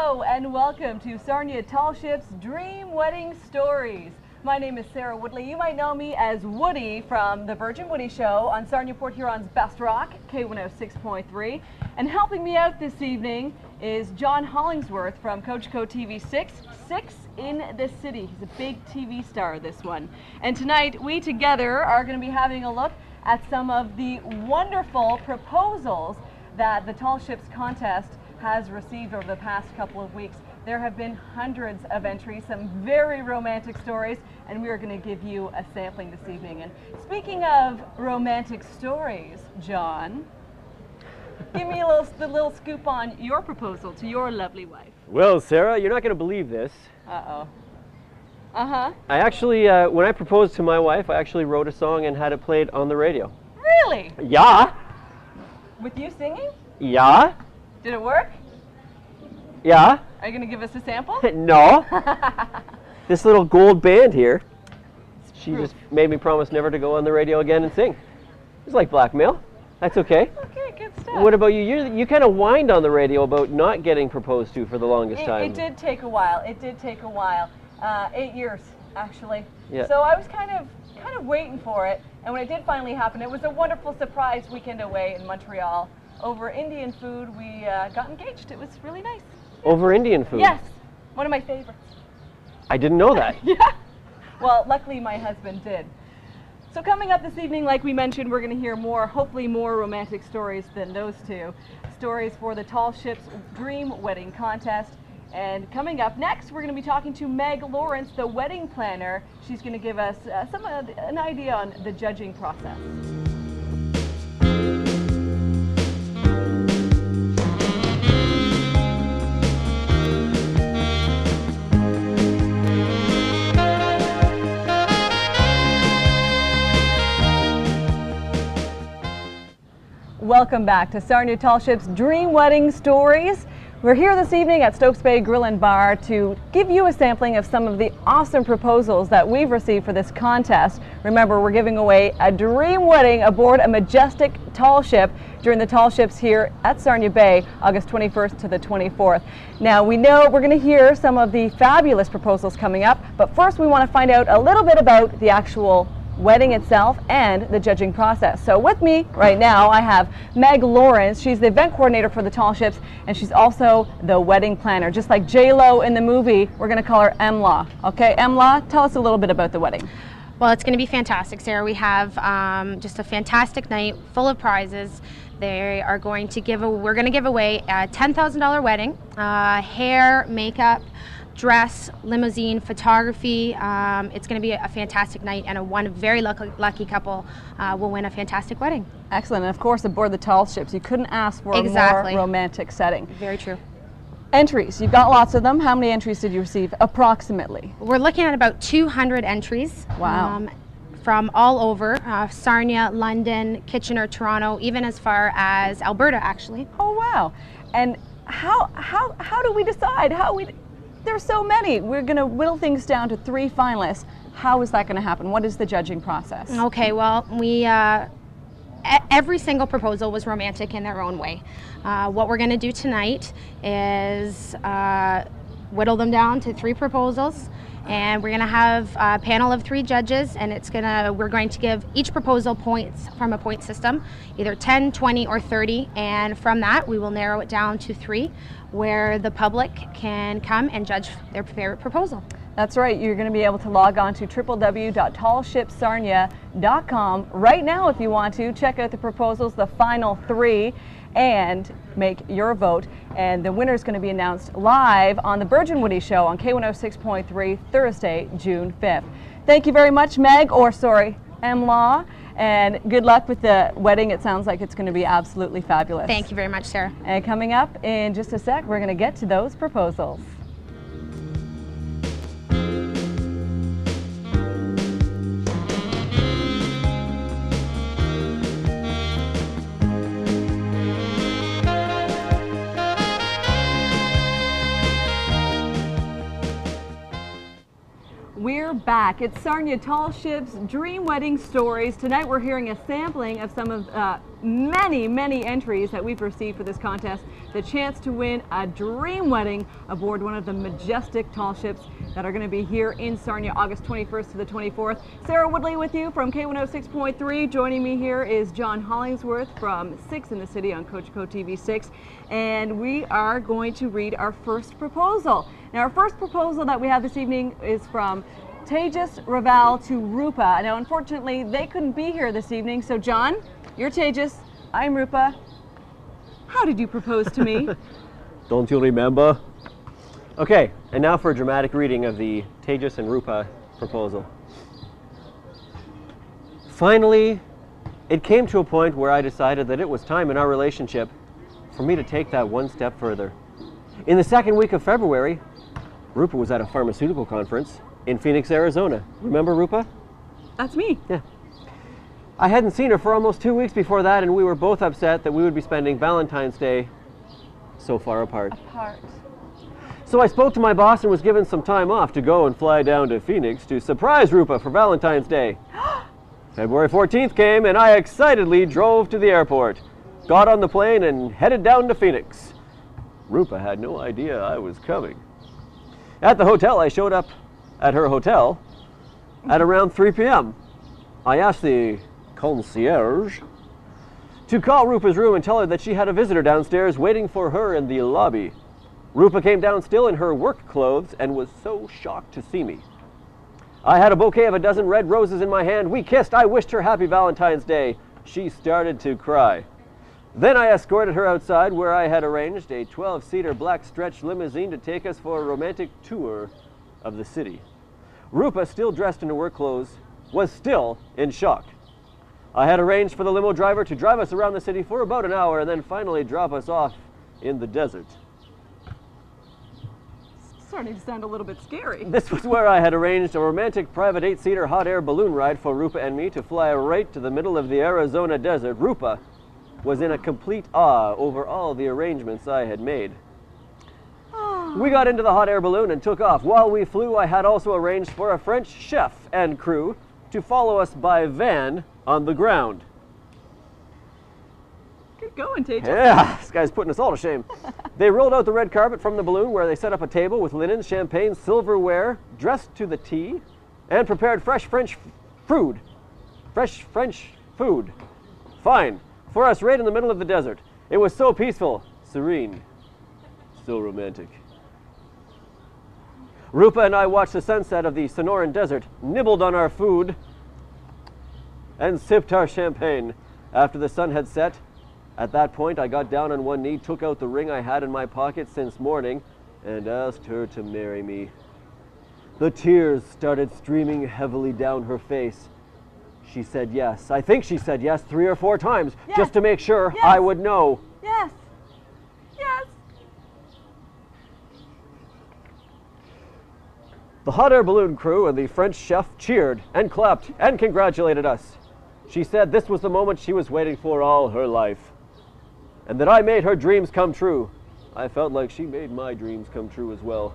Hello and welcome to Sarnia Tall Ship's Dream Wedding Stories. My name is Sarah Woodley. You might know me as Woody from the Virgin Woody Show on Sarnia Port Huron's Best Rock, K106.3. And helping me out this evening is John Hollingsworth from Coach Co TV 6 in the City. He's a big TV star, this one. And tonight we together are going to be having a look at some of the wonderful proposals that the Tall Ships contest has received over the past couple of weeks. There have been hundreds of entries, some very romantic stories, and we are going to give you a sampling this evening. And speaking of romantic stories, John, give me the little scoop on your proposal to your lovely wife. Well, Sarah, you're not going to believe this. Uh-oh. Uh-huh. I actually, when I proposed to my wife, I actually wrote a song and had it played on the radio. Really? Yeah. With you singing? Yeah. Did it work? Yeah. Are you going to give us a sample? No. This little gold band here, she Proof. just made me promise never to go on the radio again and sing. It's like blackmail. That's okay. Okay, good stuff. What about you? You kind of whined on the radio about not getting proposed to for the longest time. It did take a while. It did take a while. 8 years, actually. Yeah. So I was kind of waiting for it. And when it did finally happen, it was a wonderful surprise weekend away in Montreal. Over Indian food, we got engaged. It was really nice. Over Indian food? Yes, one of my favorites. I didn't know that. Yeah. Well, luckily my husband did. So coming up this evening, like we mentioned, we're going to hear more, hopefully more romantic stories than those two. Stories for the Tall Ships Dream Wedding Contest. And coming up next, we're going to be talking to Meg Lawrence, the wedding planner. She's going to give us an idea on the judging process. Welcome back to Sarnia Tall Ship's Dream Wedding Stories. We're here this evening at Stokes Bay Grill and Bar to give you a sampling of some of the awesome proposals that we've received for this contest. Remember, we're giving away a dream wedding aboard a majestic tall ship during the Tall Ships here at Sarnia Bay, August 21st to the 24th. Now, we know we're going to hear some of the fabulous proposals coming up, but first we want to find out a little bit about the actual wedding itself and the judging process. So with me right now I have Meg Lawrence. She's the event coordinator for the Tall Ships, and she's also the wedding planner. Just like J-Lo in the movie, we're going to call her M-Law. Okay, M-Law, tell us a little bit about the wedding. Well, it's going to be fantastic, Sarah. We have just a fantastic night full of prizes. They are going to we're going to give away a $10,000 wedding, hair, makeup, dress, limousine, photography. It's going to be a fantastic night, and one very lucky couple will win a fantastic wedding. Excellent. And of course, aboard the Tall Ships, you couldn't ask for a more romantic setting. Very true. Entries, you've got lots of them. How many entries did you receive approximately? We're looking at about 200 entries. Wow. From all over, Sarnia, London, Kitchener, Toronto, even as far as Alberta, actually. Oh, wow. And how do we decide? There's so many. We're going to whittle things down to 3 finalists. How is that going to happen? What is the judging process? Okay, well, every single proposal was romantic in their own way. What we're going to do tonight is whittle them down to 3 proposals, and we're going to have a panel of 3 judges, and we're going to give each proposal points from a point system, either 10, 20, or 30, and from that we will narrow it down to 3, where the public can come and judge their favorite proposal. That's right. You're going to be able to log on to www.tallshipsarnia.com right now if you want to. Check out the proposals, the final 3, and make your vote. And the winner is going to be announced live on the Virgin Woody Show on K106.3 Thursday, June 5th. Thank you very much, Meg, M-Law. And good luck with the wedding. It sounds like it's going to be absolutely fabulous. Thank you very much, Sarah. And coming up in just a sec, we're going to get to those proposals. We're back back. It's Sarnia Tall Ships Dream Wedding Stories. Tonight we're hearing a sampling of some of many entries that we've received for this contest. The chance to win a dream wedding aboard one of the majestic tall ships that are going to be here in Sarnia August 21st to the 24th. Sarah Woodley with you from K106.3. Joining me here is John Hollingsworth from 6 in the City on Cogeco TV 6. And we are going to read our first proposal. Now, our first proposal that we have this evening is from Tejas Raval to Rupa. Now, unfortunately, they couldn't be here this evening. So, John, you're Tejas, I'm Rupa. How did you propose to me? Don't you remember? Okay, and now for a dramatic reading of the Tejas and Rupa proposal. Finally, it came to a point where I decided that it was time in our relationship for me to take that one step further. In the second week of February, Rupa was at a pharmaceutical conference in Phoenix, Arizona. Remember Rupa? That's me. Yeah. I hadn't seen her for almost 2 weeks before that, and we were both upset that we would be spending Valentine's Day so far apart. So I spoke to my boss and was given some time off to go and fly down to Phoenix to surprise Rupa for Valentine's Day. February 14th came and I excitedly drove to the airport, got on the plane and headed down to Phoenix. Rupa had no idea I was coming. At the hotel, I showed up at her hotel at around 3 p.m. I asked the concierge to call Rupa's room and tell her that she had a visitor downstairs waiting for her in the lobby. Rupa came down still in her work clothes and was so shocked to see me. I had a bouquet of a dozen red roses in my hand. We kissed. I wished her happy Valentine's Day. She started to cry. Then I escorted her outside where I had arranged a 12-seater black stretch limousine to take us for a romantic tour of the city. Rupa, still dressed in her work clothes, was still in shock. I had arranged for the limo driver to drive us around the city for about an hour and then finally drop us off in the desert. Starting to sound a little bit scary. This was where I had arranged a romantic private 8-seater hot air balloon ride for Rupa and me to fly right to the middle of the Arizona desert. Rupa was in a complete awe over all the arrangements I had made. We got into the hot air balloon and took off. While we flew, I had also arranged for a French chef and crew to follow us by van on the ground. Good going, Tejas. Yeah, this guy's putting us all to shame. They rolled out the red carpet from the balloon where they set up a table with linen, champagne, silverware, dressed to the T, and prepared fresh French food. Fresh French food. Fine. For us right in the middle of the desert. It was so peaceful, serene, so romantic. Rupa and I watched the sunset of the Sonoran Desert, nibbled on our food, and sipped our champagne. After the sun had set, at that point I got down on one knee, took out the ring I had in my pocket since morning, and asked her to marry me. The tears started streaming heavily down her face. She said yes. I think she said yes 3 or 4 times, yes, just to make sure yes, I would know. Yes. Yes. The hot air balloon crew and the French chef cheered and clapped and congratulated us. She said this was the moment she was waiting for all her life, and that I made her dreams come true. I felt like she made my dreams come true as well.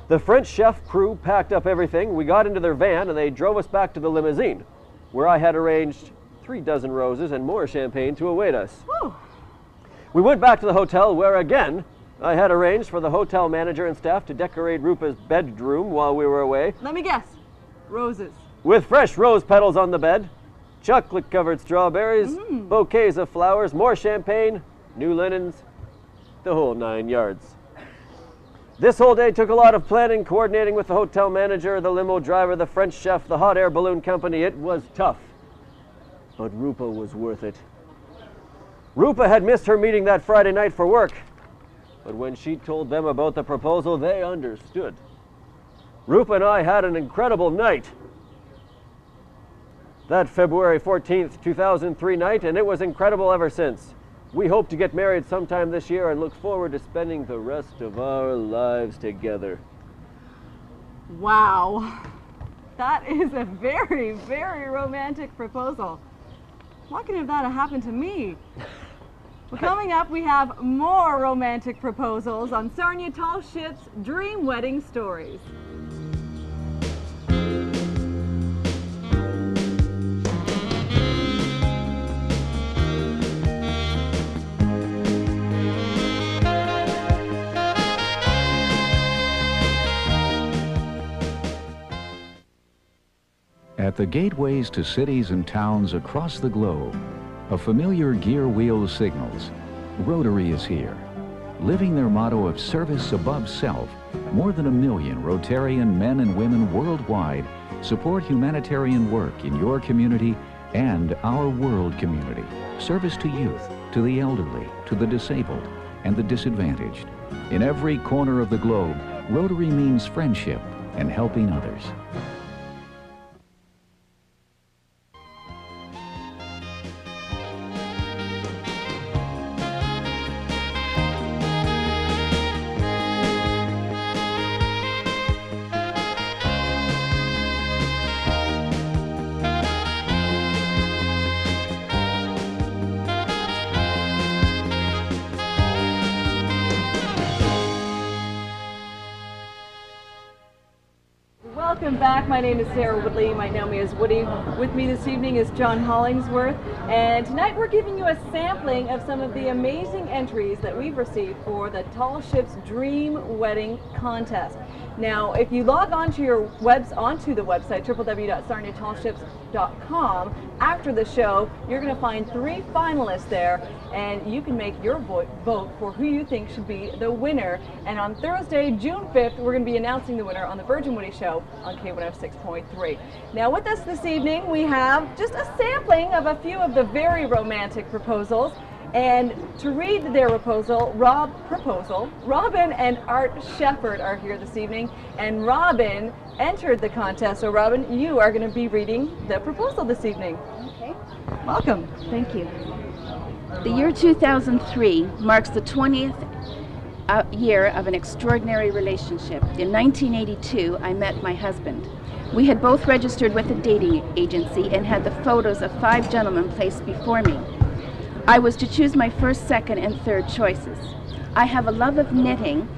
The French chef crew packed up everything. We got into their van and they drove us back to the limousine, where I had arranged 3 dozen roses and more champagne to await us. Woo. We went back to the hotel where, again, I had arranged for the hotel manager and staff to decorate Rupa's bedroom while we were away. Let me guess. Roses. With fresh rose petals on the bed, chocolate-covered strawberries, bouquets of flowers, more champagne, new linens, the whole 9 yards. This whole day took a lot of planning, coordinating with the hotel manager, the limo driver, the French chef, the hot air balloon company. It was tough, but Rupa was worth it. Rupa had missed her meeting that Friday night for work, but when she told them about the proposal, they understood. Rupa and I had an incredible night. That February 14th, 2003 night, and it was incredible ever since. We hope to get married sometime this year and look forward to spending the rest of our lives together. Wow. That is a very, very romantic proposal. Why couldn't that have happened to me? Well, coming up, we have more romantic proposals on Sarnia Tall Ships Dream Wedding Stories. At the gateways to cities and towns across the globe, a familiar gear wheel signals. Rotary is here. Living their motto of service above self, more than 1 million Rotarian men and women worldwide support humanitarian work in your community and our world community. Service to youth, to the elderly, to the disabled, and the disadvantaged. In every corner of the globe, Rotary means friendship and helping others. Welcome back. My name is Sarah Woodley. You might know me as Woody. With me this evening is John Hollingsworth, and tonight we're giving you a sampling of some of the amazing entries that we've received for the Tall Ships Dream Wedding Contest. Now, if you log onto the website www.sarniatallships.com after the show, you're going to find 3 finalists there, and you can make your vote for who you think should be the winner. And on Thursday, June 5th, we're going to be announcing the winner on the Virgin Woody Show on K106.3. Now, with us this evening, we have just a sampling of a few of the very romantic proposals. And to read their proposal, Robin and Art Shepard are here this evening, and Robin entered the contest. So Robin, you are going to be reading the proposal this evening. Okay. Welcome. Thank you. The year 2003 marks the 20th year of an extraordinary relationship. In 1982, I met my husband. We had both registered with a dating agency and had the photos of 5 gentlemen placed before me. I was to choose my first, second, and third choices. I have a love of knitting,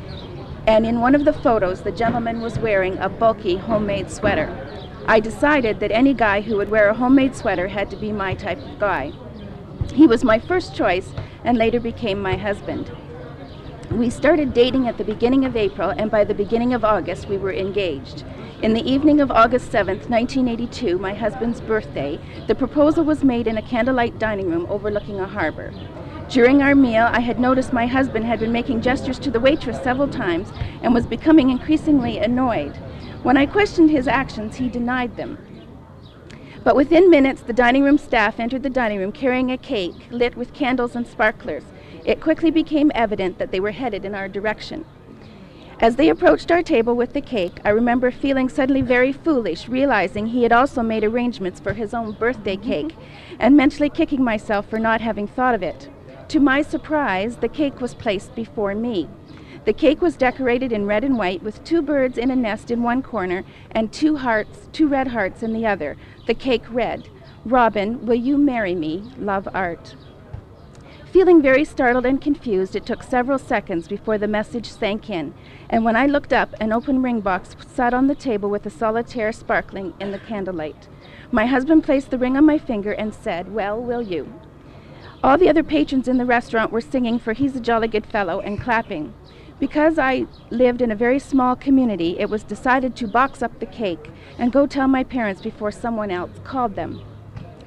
and in one of the photos, the gentleman was wearing a bulky homemade sweater. I decided that any guy who would wear a homemade sweater had to be my type of guy. He was my first choice and later became my husband. We started dating at the beginning of April, and by the beginning of August, we were engaged. In the evening of August 7th, 1982, my husband's birthday, the proposal was made in a candlelight dining room overlooking a harbor. During our meal, I had noticed my husband had been making gestures to the waitress several times and was becoming increasingly annoyed. When I questioned his actions, he denied them. But within minutes, the dining room staff entered the dining room carrying a cake lit with candles and sparklers. It quickly became evident that they were headed in our direction. As they approached our table with the cake, I remember feeling suddenly very foolish, realizing he had also made arrangements for his own birthday cake, and mentally kicking myself for not having thought of it. To my surprise, the cake was placed before me. The cake was decorated in red and white with 2 birds in a nest in one corner and 2 red hearts in the other. The cake read, "Robin, will you marry me? Love, Art." Feeling very startled and confused, it took several seconds before the message sank in, and when I looked up, an open ring box sat on the table with a solitaire sparkling in the candlelight. My husband placed the ring on my finger and said, "Well, will you?" All the other patrons in the restaurant were singing "For He's a Jolly Good Fellow" and clapping. Because I lived in a very small community, it was decided to box up the cake and go tell my parents before someone else called them.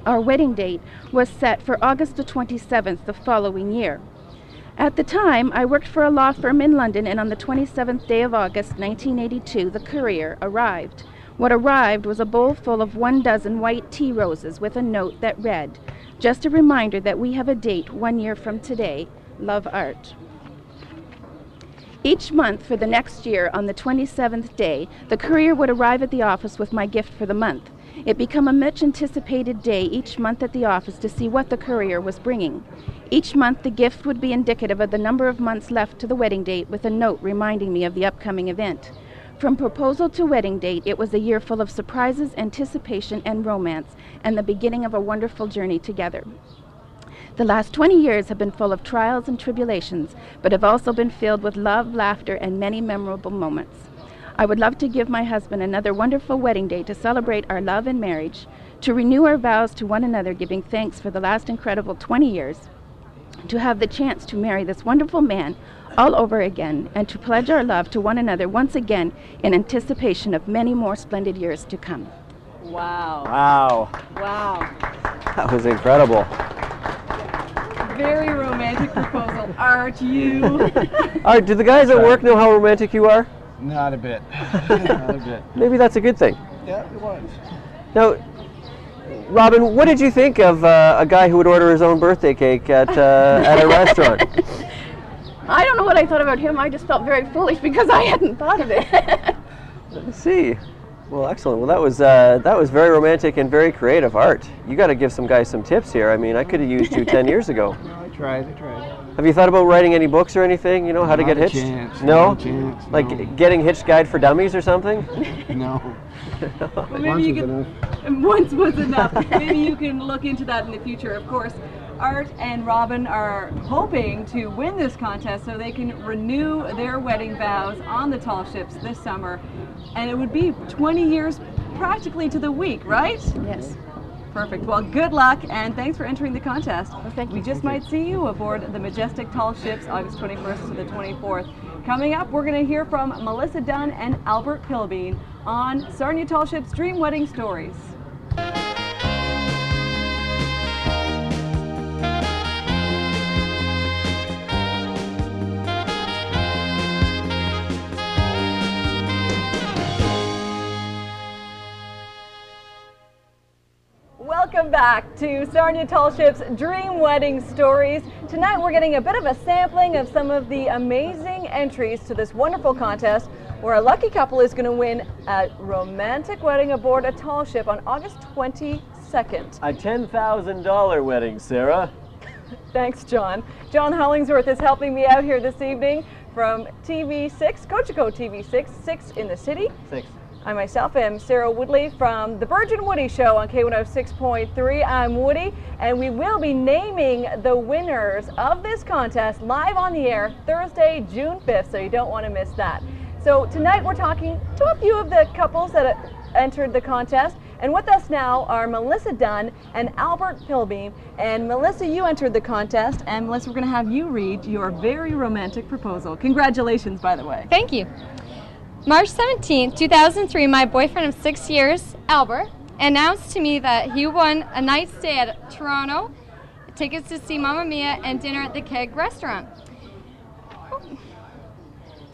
Our wedding date was set for August the 27th the following year. At the time, I worked for a law firm in London, and on the 27th day of August, 1982, the courier arrived. What arrived was a bowl full of 12 white tea roses with a note that read, "Just a reminder that we have a date 1 year from today. Love, Art." Each month for the next year, on the 27th day, the courier would arrive at the office with my gift for the month. It became a much anticipated day each month at the office to see what the courier was bringing. Each month the gift would be indicative of the number of months left to the wedding date, with a note reminding me of the upcoming event. From proposal to wedding date, it was a year full of surprises, anticipation, and romance, and the beginning of a wonderful journey together. The last 20 years have been full of trials and tribulations, but have also been filled with love, laughter, and many memorable moments. I would love to give my husband another wonderful wedding day to celebrate our love and marriage, to renew our vows to one another, giving thanks for the last incredible 20 years, to have the chance to marry this wonderful man all over again, and to pledge our love to one another once again in anticipation of many more splendid years to come. Wow. Wow. Wow. That was incredible. Very romantic proposal. Art, you. Art, do the guys at work know how romantic you are? Not a bit. Not a bit. Maybe that's a good thing. Yeah, it was. Now, Robin, what did you think of a guy who would order his own birthday cake at a restaurant? I don't know what I thought about him. I just felt very foolish because I hadn't thought of it. Let's see. Well, excellent. Well, that was very romantic and very creative. Art, you got to give some guys some tips here. I mean, I could have used you 10 years ago. No, I tried. Have you thought about writing any books or anything? You know, how to get hitched? No? Not a chance, Like no. Getting Hitched Guide for Dummies or something? No. Well, maybe Once you was could. enough. Once was enough. Maybe you can look into that in the future. Of course, Art and Robin are hoping to win this contest so they can renew their wedding vows on the tall ships this summer. And it would be 20 years practically to the week, right? Yes. Perfect. Well, good luck and thanks for entering the contest. Well, thank you. We just might see you aboard the majestic tall ships August 21st to the 24th. Coming up, we're going to hear from Melissa Dunn and Albert Pilbeam on Sarnia Tall Ships Dream Wedding Stories. Welcome back to Sarnia Tall Ships Dream Wedding Stories. Tonight we're getting a bit of a sampling of some of the amazing entries to this wonderful contest where a lucky couple is going to win a romantic wedding aboard a tall ship on August 22nd. A $10,000 wedding, Sarah. Thanks, John. John Hollingsworth is helping me out here this evening from TV6, Cocheco TV6, 6 in the city. 6. I myself am Sarah Woodley from the Virgin Woody Show on K106.3. I'm Woody, and we will be naming the winners of this contest live on the air Thursday, June 5th, so you don't want to miss that. So tonight we're talking to a few of the couples that entered the contest, and with us now are Melissa Dunn and Albert Pilbeam. And Melissa, you entered the contest, and Melissa, we're going to have you read your very romantic proposal. Congratulations, by the way. Thank you. March 17, 2003, my boyfriend of 6 years, Albert, announced to me that he won a night stay at Toronto, tickets to see Mamma Mia, and dinner at the Keg restaurant.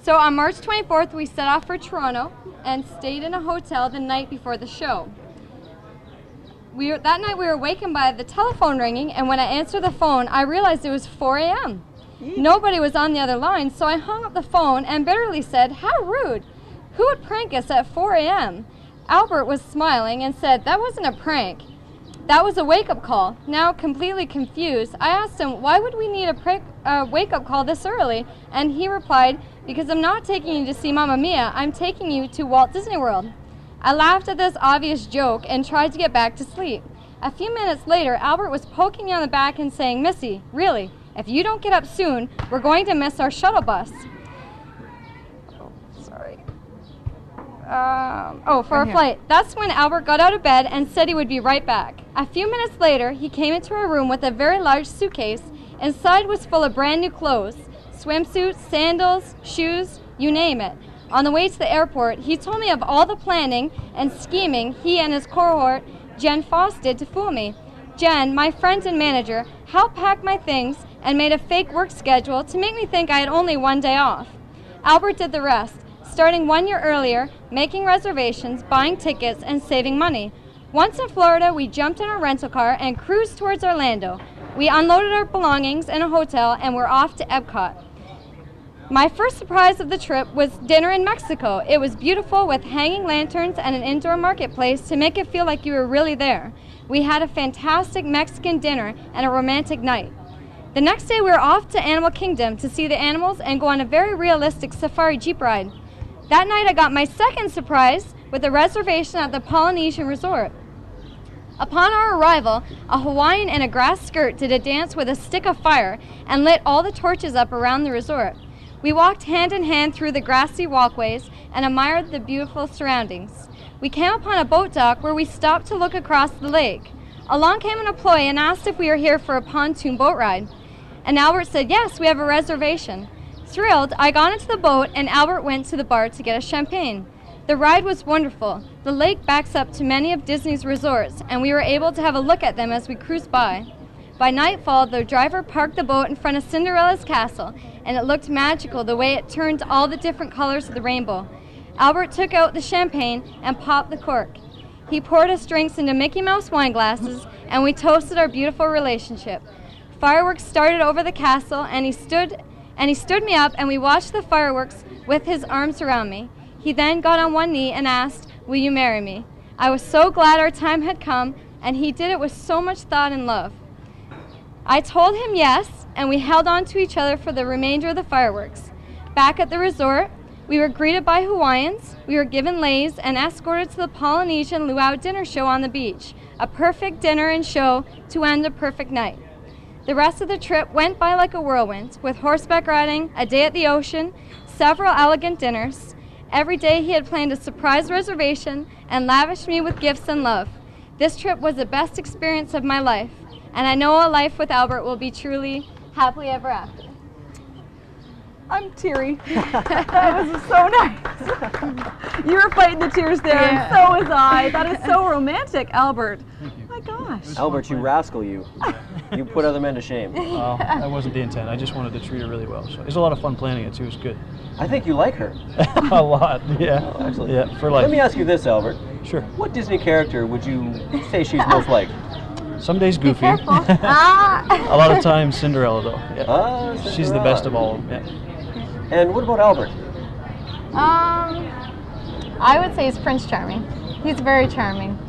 So on March 24th, we set off for Toronto and stayed in a hotel the night before the show. That night we were awakened by the telephone ringing, and when I answered the phone, I realized it was 4 a.m. Nobody was on the other line, so I hung up the phone and bitterly said, "How rude! Who would prank us at 4 a.m.? Albert was smiling and said, "That wasn't a prank. That was a wake-up call." Now, completely confused, I asked him, "Why would we need a wake-up call this early?" And he replied, "Because I'm not taking you to see Mamma Mia, I'm taking you to Walt Disney World." I laughed at this obvious joke and tried to get back to sleep. A few minutes later, Albert was poking me on the back and saying, "Missy, really, if you don't get up soon, we're going to miss our shuttle bus." For our flight. That's when Albert got out of bed and said he would be right back. A few minutes later, he came into our room with a very large suitcase. Inside was full of brand new clothes, swimsuits, sandals, shoes, you name it. On the way to the airport, he told me of all the planning and scheming he and his cohort, Jen Foss, did to fool me. Jen, my friend and manager, helped pack my things and made a fake work schedule to make me think I had only one day off. Albert did the rest, starting 1 year earlier, making reservations, buying tickets, and saving money. Once in Florida, we jumped in our rental car and cruised towards Orlando. We unloaded our belongings in a hotel and were off to Epcot. My first surprise of the trip was dinner in Mexico. It was beautiful with hanging lanterns and an indoor marketplace to make it feel like you were really there. We had a fantastic Mexican dinner and a romantic night. The next day, we were off to Animal Kingdom to see the animals and go on a very realistic safari jeep ride. That night, I got my second surprise with a reservation at the Polynesian Resort. Upon our arrival, a Hawaiian in a grass skirt did a dance with a stick of fire and lit all the torches up around the resort. We walked hand in hand through the grassy walkways and admired the beautiful surroundings. We came upon a boat dock where we stopped to look across the lake. Along came an employee and asked if we were here for a pontoon boat ride. And Albert said, "Yes, we have a reservation." Thrilled, I got into the boat and Albert went to the bar to get a champagne. The ride was wonderful. The lake backs up to many of Disney's resorts, and we were able to have a look at them as we cruised by. By nightfall, the driver parked the boat in front of Cinderella's castle, and it looked magical the way it turned all the different colors of the rainbow. Albert took out the champagne and popped the cork. He poured us drinks into Mickey Mouse wine glasses, and we toasted our beautiful relationship. Fireworks started over the castle, and he stood me up, and we watched the fireworks with his arms around me. He then got on one knee and asked, "Will you marry me?" I was so glad our time had come, and he did it with so much thought and love. I told him yes, and we held on to each other for the remainder of the fireworks. Back at the resort, we were greeted by Hawaiians, we were given leis, and escorted to the Polynesian luau dinner show on the beach, a perfect dinner and show to end a perfect night. The rest of the trip went by like a whirlwind, with horseback riding, a day at the ocean, several elegant dinners. Every day he had planned a surprise reservation and lavished me with gifts and love. This trip was the best experience of my life, and I know a life with Albert will be truly happily ever after. I'm teary. That was so nice. You were fighting the tears there, and so was I. That is so romantic, Albert. Thank you. My gosh. Albert, you rascal, you. You put other men to shame. Well, that wasn't the intent. I just wanted to treat her really well. So it was a lot of fun planning it too. It was good. I think you like her. A lot, yeah. Oh, excellent. Yeah, for life. Let me ask you this, Albert. Sure. What Disney character would you say she's most like? Some days Goofy. Careful. A lot of times Cinderella though. Yeah. She's the Cinderella. best of all. Yeah. And what about Albert? I would say he's Prince Charming. He's very charming.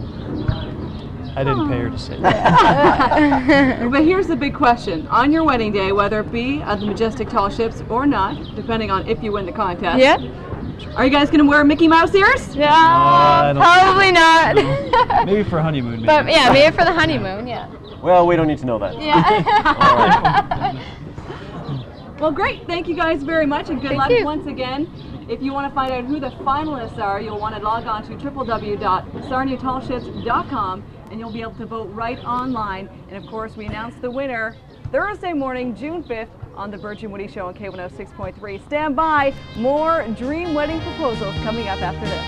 I didn't pay her to say that. But here's the big question. On your wedding day, whether it be at the Majestic Tall Ships or not, depending on if you win the contest, are you guys going to wear Mickey Mouse ears? Yeah, probably not. No. Maybe for honeymoon. Maybe. But yeah, maybe for the honeymoon, yeah. Well, we don't need to know that. Yeah. Well, great. Thank you guys very much, and good luck once again. If you want to find out who the finalists are, you'll want to log on to www.sarniatallships.com, and you'll be able to vote right online. And of course, we announce the winner Thursday morning, June 5th, on the Virgin Woody Show on K106.3. Stand by. More dream wedding proposals coming up after this.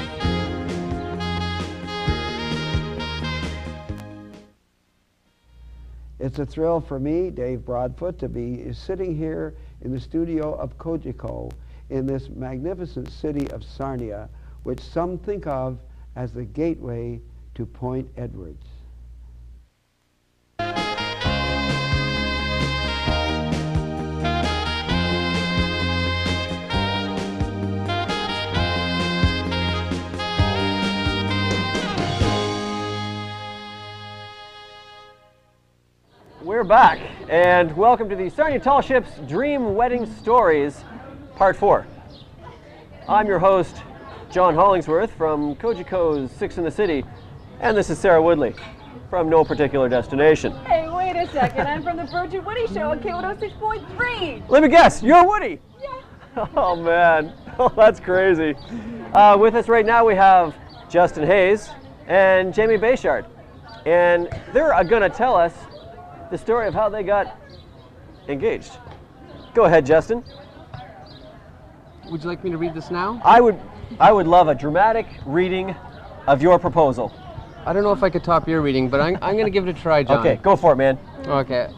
It's a thrill for me, Dave Broadfoot, to be sitting here in the studio of Cogeco in this magnificent city of Sarnia, which some think of as the gateway to Point Edwards. We're back, and welcome to the Sarnia Tall Ships Dream Wedding Stories, Part 4. I'm your host, John Hollingsworth from Cogeco's Six in the City, and this is Sarah Woodley from no particular destination. Hey, wait a second. I'm from the Virgin Woody Show on K106.3. Let me guess, you're Woody? Yeah. Oh man, oh, that's crazy. With us right now we have Justin Hayes and Jamie Bayshard, and they're gonna tell us the story of how they got engaged. Go ahead, Justin. Would you like me to read this now? I would love a dramatic reading of your proposal. I don't know if I could top your reading, but I'm going to give it a try, John. Okay, go for it, man. Okay.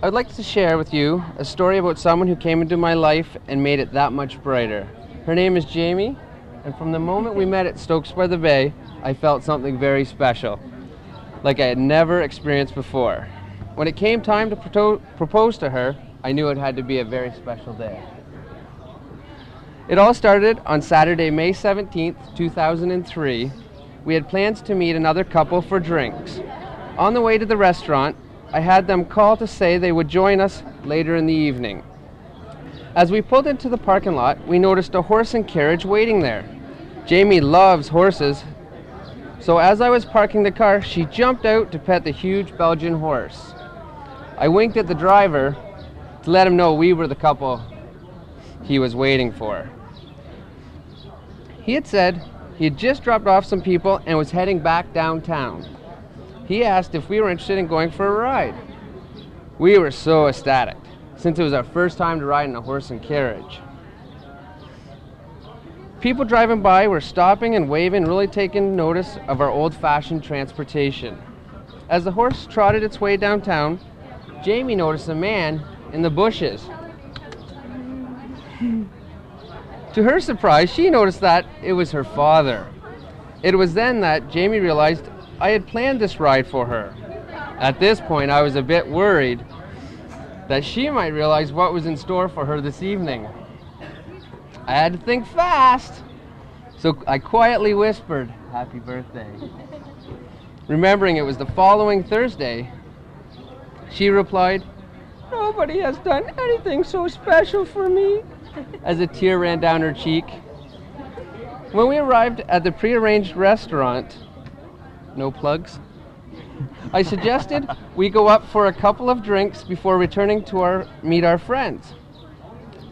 I would like to share with you a story about someone who came into my life and made it that much brighter. Her name is Jamie, and from the moment we met at Stokes by the Bay, I felt something very special, like I had never experienced before. When it came time to propose to her, I knew it had to be a very special day. It all started on Saturday, May 17th, 2003. We had plans to meet another couple for drinks. On the way to the restaurant, I had them call to say they would join us later in the evening. As we pulled into the parking lot, we noticed a horse and carriage waiting there. Jamie loves horses, so as I was parking the car, she jumped out to pet the huge Belgian horse. I winked at the driver to let him know we were the couple he was waiting for. He had said he had just dropped off some people and was heading back downtown. He asked if we were interested in going for a ride. We were so ecstatic, since it was our first time to ride in a horse and carriage. people driving by were stopping and waving, really taking notice of our old-fashioned transportation. As the horse trotted its way downtown, Jamie noticed a man in the bushes. To her surprise, she noticed that it was her father. It was then that Jamie realized I had planned this ride for her. At this point, I was a bit worried that she might realize what was in store for her this evening. I had to think fast, so I quietly whispered, "Happy birthday." Remembering it was the following Thursday, she replied, "Nobody has done anything so special for me," as a tear ran down her cheek. When we arrived at the prearranged restaurant, no plugs, I suggested we go up for a couple of drinks before returning to meet our friends.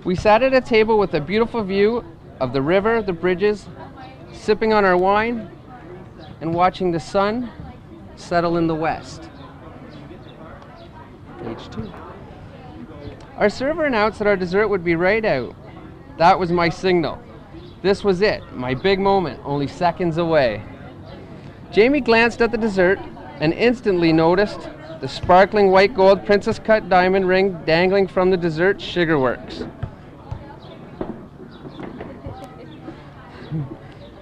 We sat at a table with a beautiful view of the river, the bridges, sipping on our wine and watching the sun settle in the west. Page 2. Our server announced that our dessert would be right out. That was my signal. This was it, my big moment, only seconds away. Jamie glanced at the dessert and instantly noticed the sparkling white gold princess cut diamond ring dangling from the dessert sugarworks.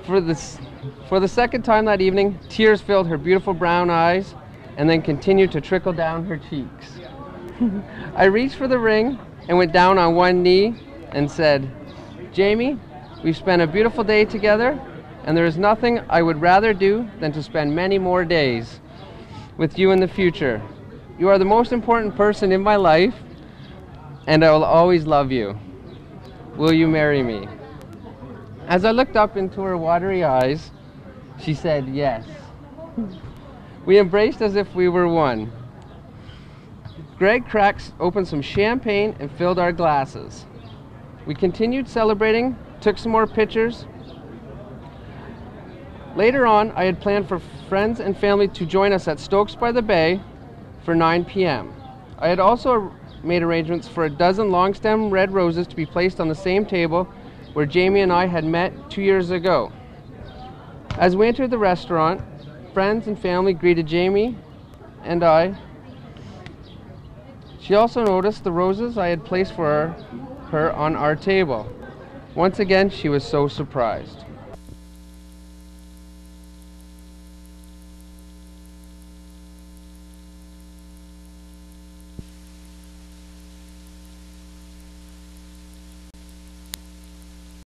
For the second time that evening, tears filled her beautiful brown eyes and then continued to trickle down her cheeks. I reached for the ring and went down on one knee and said, "Jamie, we've spent a beautiful day together, and there is nothing I would rather do than to spend many more days with you in the future. You are the most important person in my life, and I will always love you. Will you marry me?" As I looked up into her watery eyes, she said yes. We embraced as if we were one. Greg cracked open some champagne and filled our glasses. We continued celebrating, took some more pictures. Later on, I had planned for friends and family to join us at Stokes by the Bay for 9 p.m. I had also made arrangements for a dozen long-stem red roses to be placed on the same table where Jamie and I had met 2 years ago. As we entered the restaurant, friends and family greeted Jamie and I. She also noticed the roses I had placed for her on our table. Once again, she was so surprised.